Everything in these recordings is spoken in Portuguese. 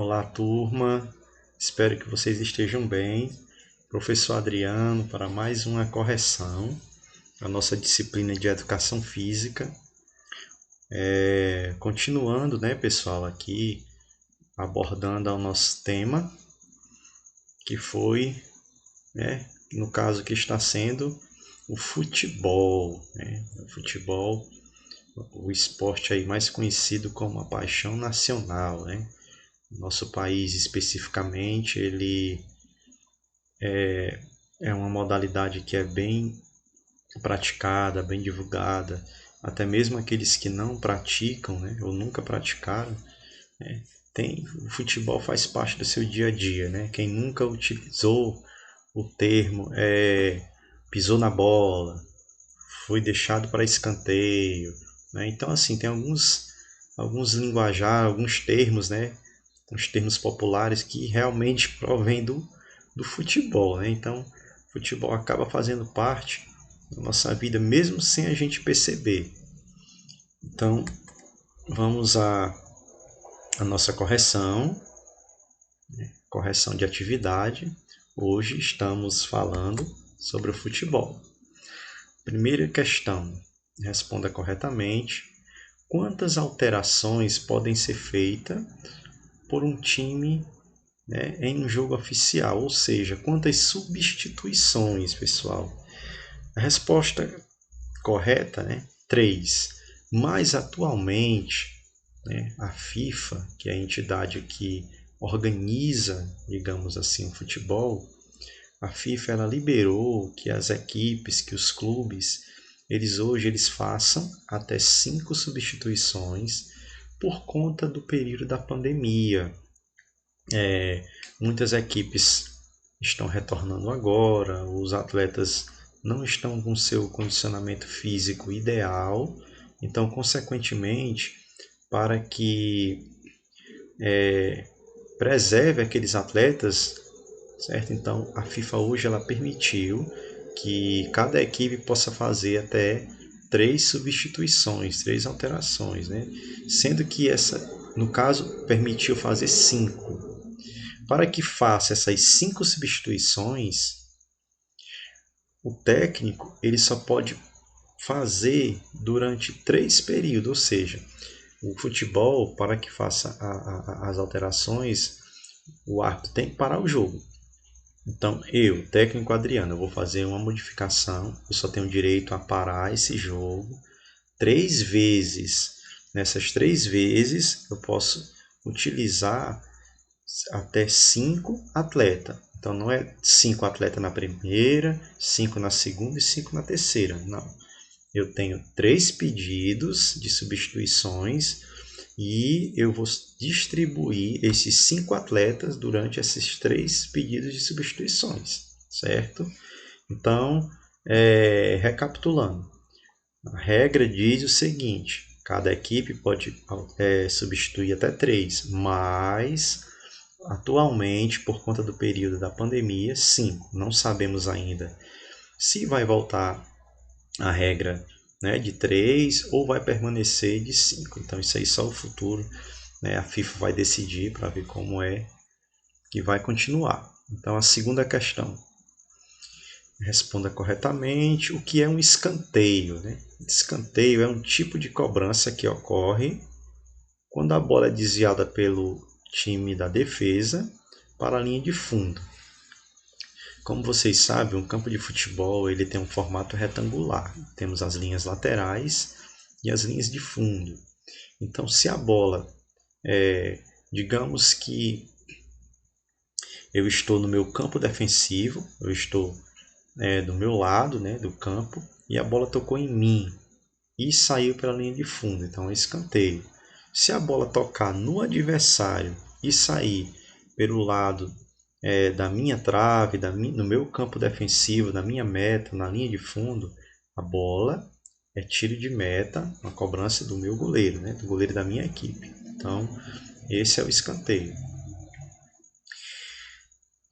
Olá, turma. Espero que vocês estejam bem. Professor Adriano para mais uma correção da nossa disciplina de Educação Física. Continuando, né, pessoal, aqui abordando o nosso tema, que foi, no caso que está sendo o futebol, né? O futebol, o esporte aí mais conhecido como a paixão nacional, né? Nosso país especificamente, ele é uma modalidade que é bem praticada, bem divulgada. Até mesmo aqueles que não praticam, né, ou nunca praticaram, o futebol faz parte do seu dia a dia, né? Quem nunca utilizou o termo pisou na bola, foi deixado para escanteio, né? Então assim tem alguns linguajar, alguns termos, né? Os termos populares que realmente provêm do futebol, né? Então, o futebol acaba fazendo parte da nossa vida mesmo sem a gente perceber. Então, vamos à nossa correção de atividade. Hoje estamos falando sobre o futebol. Primeira questão, responda corretamente. Quantas alterações podem ser feitas por um time, né, em um jogo oficial? Ou seja, quantas substituições, pessoal? A resposta correta, né? 3. Mas atualmente, né, a FIFA, que é a entidade que organiza, digamos assim, o futebol, a FIFA ela liberou que as equipes, que os clubes, eles façam até 5 substituições por conta do período da pandemia. Muitas equipes estão retornando agora, os atletas não estão com seu condicionamento físico ideal, então, consequentemente, para que preserve aqueles atletas, certo? Então, a FIFA hoje ela permitiu que cada equipe possa fazer até 3 substituições, 3 alterações, né? Sendo que essa, no caso, permitiu fazer 5. Para que faça essas 5 substituições, o técnico ele só pode fazer durante 3 períodos, ou seja, o futebol, para que faça as alterações, o árbitro tem que parar o jogo. Então, técnico Adriano, eu vou fazer uma modificação, eu só tenho direito a parar esse jogo 3 vezes. Nessas 3 vezes, eu posso utilizar até 5 atletas. Então não é 5 atletas na primeira, 5 na segunda e 5 na terceira. Não. Eu tenho 3 pedidos de substituições e eu vou distribuir esses 5 atletas durante esses 3 pedidos de substituições, certo? Então, recapitulando, a regra diz o seguinte: cada equipe pode substituir até 3, mas atualmente, por conta do período da pandemia, 5. Não sabemos ainda se vai voltar a regra, né, de 3 ou vai permanecer de 5. Então, isso aí só o futuro, né, a FIFA vai decidir para ver como é que vai continuar. Então, a segunda questão. Responda corretamente. O que é um escanteio? Né? Escanteio é um tipo de cobrança que ocorre quando a bola é desviada pelo time da defesa para a linha de fundo. Como vocês sabem, um campo de futebol ele tem um formato retangular. Temos as linhas laterais e as linhas de fundo. Então, se a bola, digamos que eu estou no meu campo defensivo, eu estou do meu lado, né, do campo, e a bola tocou em mim e saiu pela linha de fundo, então é escanteio. Se a bola tocar no adversário e sair pelo lado da minha trave, no meu campo defensivo, da minha meta, na linha de fundo, a bola é tiro de meta, uma cobrança do meu goleiro, né, do goleiro da minha equipe. Então, esse é o escanteio.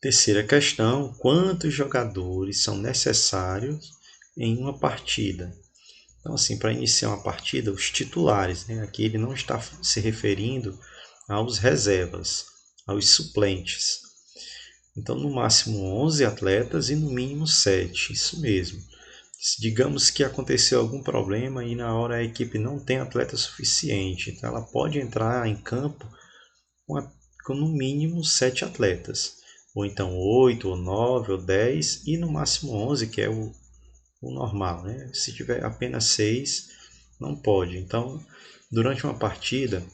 Terceira questão: quantos jogadores são necessários em uma partida? Então, assim, para iniciar uma partida, os titulares, né? Aqui ele não está se referindo aos reservas. aos suplentes. Então, no máximo 11 atletas e no mínimo 7, isso mesmo. Digamos que aconteceu algum problema e na hora a equipe não tem atleta suficiente, então ela pode entrar em campo com no mínimo 7 atletas, ou então 8, ou 9, ou 10 e no máximo 11, que é o normal, né? Se tiver apenas 6, não pode. Então, durante uma partida,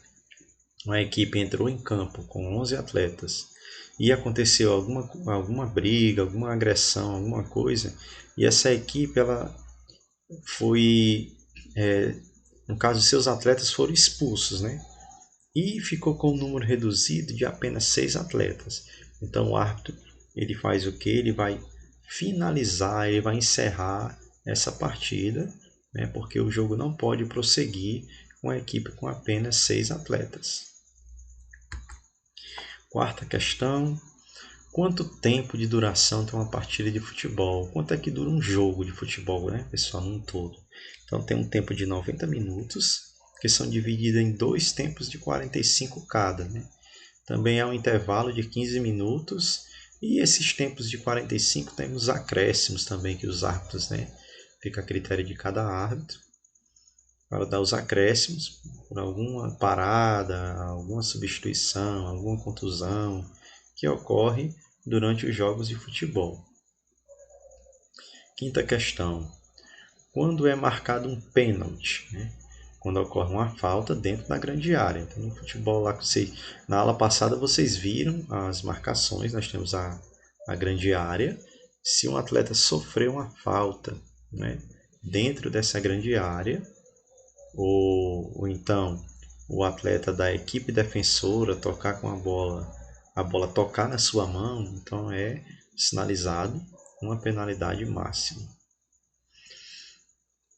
uma equipe entrou em campo com 11 atletas e aconteceu alguma briga, alguma agressão, alguma coisa, e essa equipe ela foi, no caso, seus atletas foram expulsos, né? E ficou com um número reduzido de apenas 6 atletas. Então o árbitro ele faz o que? Ele vai finalizar, ele vai encerrar essa partida, né? Porque o jogo não pode prosseguir com a equipe com apenas 6 atletas. Quarta questão: quanto tempo de duração tem uma partida de futebol? Quanto é que dura um jogo de futebol, né, pessoal, num todo? Então tem um tempo de 90 minutos, que são divididos em 2 tempos de 45 cada, né? Também há um intervalo de 15 minutos e esses tempos de 45 temos acréscimos também que os árbitros, né, fica a critério de cada árbitro para dar os acréscimos por alguma parada, alguma substituição, alguma contusão que ocorre durante os jogos de futebol. Quinta questão: quando é marcado um pênalti, né? Quando ocorre uma falta dentro da grande área. Então, no futebol, lá na aula passada, vocês viram as marcações. Nós temos a grande área. Se um atleta sofreu uma falta, né, dentro dessa grande área, ou então o atleta da equipe defensora tocar com a bola tocar na sua mão, então é sinalizado uma penalidade máxima.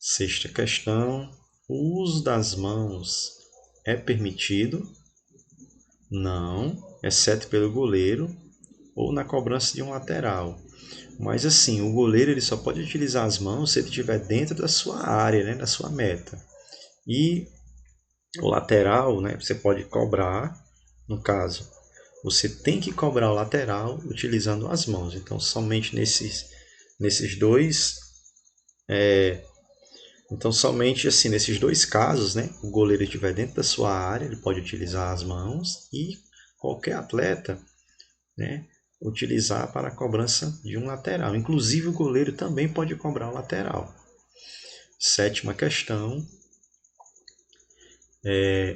Sexta questão: o uso das mãos é permitido? Não, exceto pelo goleiro ou na cobrança de um lateral. Mas assim, o goleiro ele só pode utilizar as mãos se ele estiver dentro da sua área, né, da sua meta. E o lateral, né, você pode cobrar, no caso, você tem que cobrar o lateral utilizando as mãos. Então, somente nesses dois Então, somente assim, nesses dois casos, né, o goleiro estiver dentro da sua área, ele pode utilizar as mãos e qualquer atleta, né, utilizar para a cobrança de um lateral. Inclusive, o goleiro também pode cobrar o lateral. Sétima questão: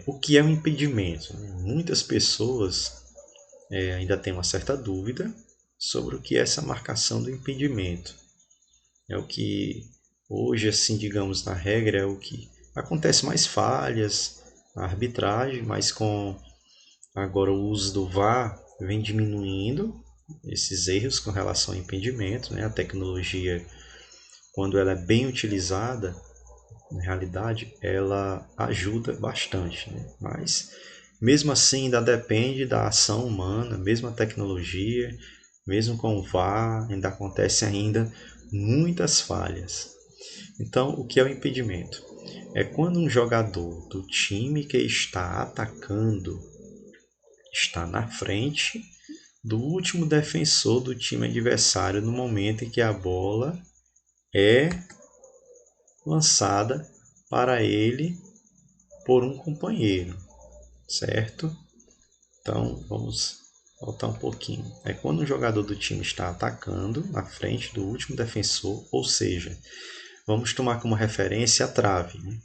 o que é um impedimento? Muitas pessoas ainda têm uma certa dúvida sobre o que é essa marcação do impedimento. É o que hoje, assim, digamos, na regra, é o que acontece mais falhas na arbitragem, mas com agora o uso do VAR vem diminuindo esses erros com relação ao impedimento, né? A tecnologia, quando ela é bem utilizada, na realidade, ela ajuda bastante, né? Mas mesmo assim ainda depende da ação humana, mesmo a tecnologia, mesmo com o VAR, ainda acontece ainda muitas falhas. Então, o que é o impedimento? É quando um jogador do time que está atacando está na frente do último defensor do time adversário no momento em que a bola é lançada para ele por um companheiro, certo? Então, vamos voltar um pouquinho. É quando um jogador do time está atacando na frente do último defensor, ou seja, vamos tomar como referência a trave, né?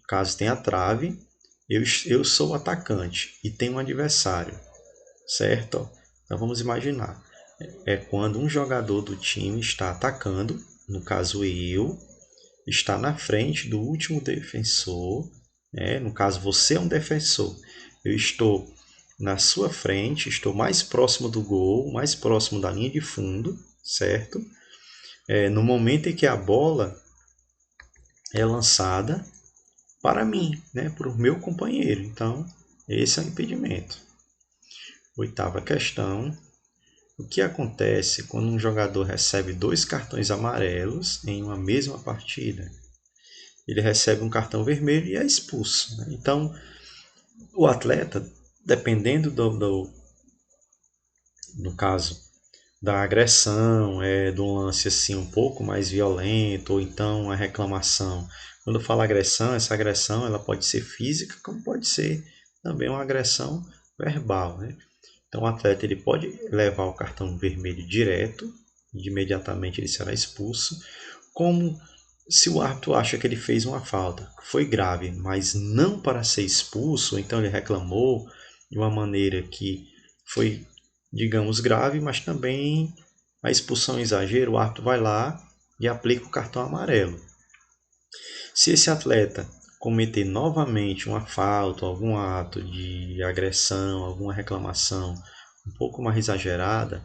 Caso tenha a trave, eu sou o atacante e tenho um adversário, certo? Então vamos imaginar. É quando um jogador do time está atacando, no caso eu, está na frente do último defensor, né? No caso você é um defensor, eu estou na sua frente, estou mais próximo do gol, mais próximo da linha de fundo, certo? No momento em que a bola é lançada para mim, né, para o meu companheiro. Então, esse é o impedimento. Oitava questão: o que acontece quando um jogador recebe 2 cartões amarelos em uma mesma partida? Ele recebe um cartão vermelho e é expulso, né? Então, o atleta dependendo no caso da agressão, de um lance assim um pouco mais violento, ou então a reclamação. Quando eu falo agressão, essa agressão ela pode ser física, como pode ser também uma agressão verbal, né? Então o atleta ele pode levar o cartão vermelho direto, e imediatamente ele será expulso, como se o árbitro acha que ele fez uma falta, foi grave, mas não para ser expulso, então ele reclamou de uma maneira que foi, digamos, grave, mas também a expulsão é exagero, o árbitro vai lá e aplica o cartão amarelo. Se esse atleta cometer novamente uma falta, algum ato de agressão, alguma reclamação um pouco mais exagerada,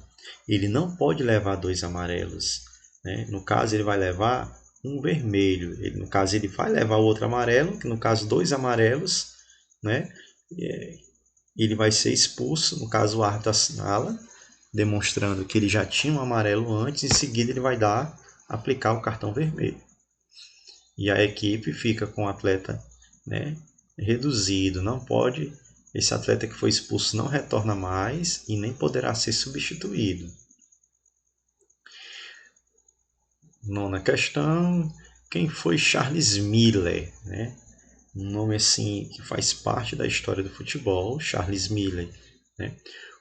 ele não pode levar 2 amarelos, né? No caso, ele vai levar um vermelho. No caso, ele vai levar o outro amarelo, que no caso 2 amarelos, né? Ele vai ser expulso. No caso, o árbitro assinala, demonstrando que ele já tinha um amarelo antes. Em seguida, ele vai aplicar o cartão vermelho. E a equipe fica com o atleta, né, reduzido. Não pode, esse atleta que foi expulso não retorna mais e nem poderá ser substituído. Nona questão, quem foi Charles Miller, né? Um nome assim que faz parte da história do futebol, Charles Miller, né?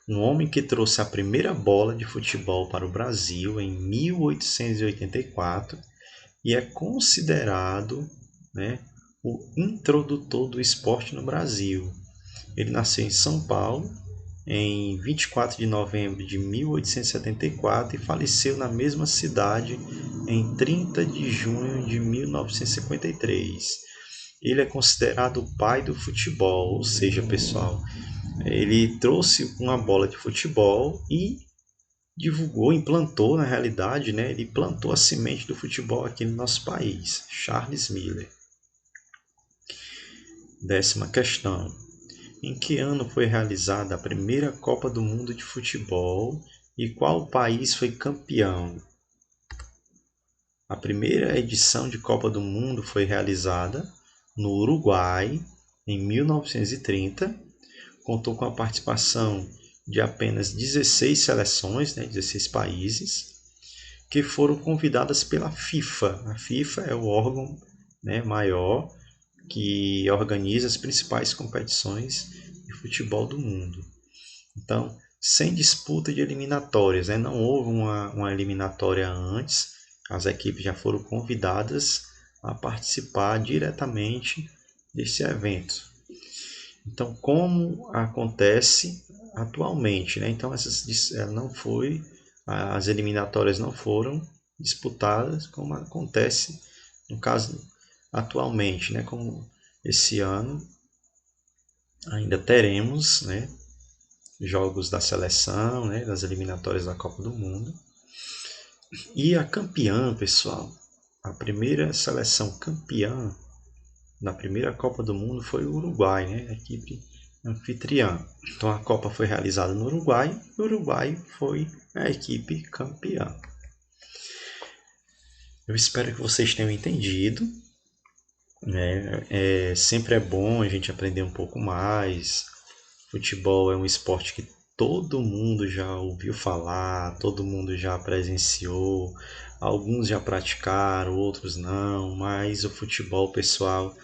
Um homem que trouxe a primeira bola de futebol para o Brasil em 1884 e é considerado, né, o introdutor do esporte no Brasil. Ele nasceu em São Paulo em 24 de novembro de 1874 e faleceu na mesma cidade em 30 de junho de 1953. Ele é considerado o pai do futebol, ou seja, pessoal, ele trouxe uma bola de futebol e divulgou, implantou na realidade, né? Ele plantou a semente do futebol aqui no nosso país. Charles Miller. 10ª questão. Em que ano foi realizada a primeira Copa do Mundo de Futebol e qual país foi campeão? A primeira edição de Copa do Mundo foi realizada no Uruguai em 1930. Contou com a participação de apenas 16 seleções, né, 16 países, que foram convidadas pela FIFA. A FIFA é o órgão, né, maior que organiza as principais competições de futebol do mundo. Então, sem disputa de eliminatórias, né, não houve uma eliminatória antes, as equipes já foram convidadas a participar diretamente desse evento. Então, como acontece atualmente, né? Então as eliminatórias não foram disputadas como acontece no caso atualmente, né? Como esse ano ainda teremos, né, jogos da seleção, né, das eliminatórias da Copa do Mundo. E a campeã, pessoal, a primeira seleção campeã na primeira Copa do Mundo foi o Uruguai, né? A equipe anfitriã. Então a Copa foi realizada no Uruguai e o Uruguai foi a equipe campeã. Eu espero que vocês tenham entendido, né? Sempre é bom a gente aprender um pouco mais. Futebol é um esporte que todo mundo já ouviu falar, todo mundo já presenciou, alguns já praticaram, outros não, mas o futebol, pessoal,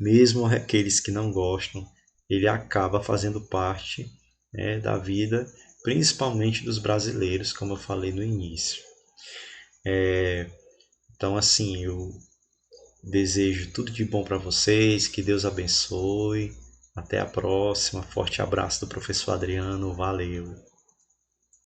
mesmo aqueles que não gostam, ele acaba fazendo parte, né, da vida, principalmente dos brasileiros, como eu falei no início. Então, assim, eu desejo tudo de bom para vocês, que Deus abençoe. Até a próxima. Forte abraço do professor Adriano. Valeu!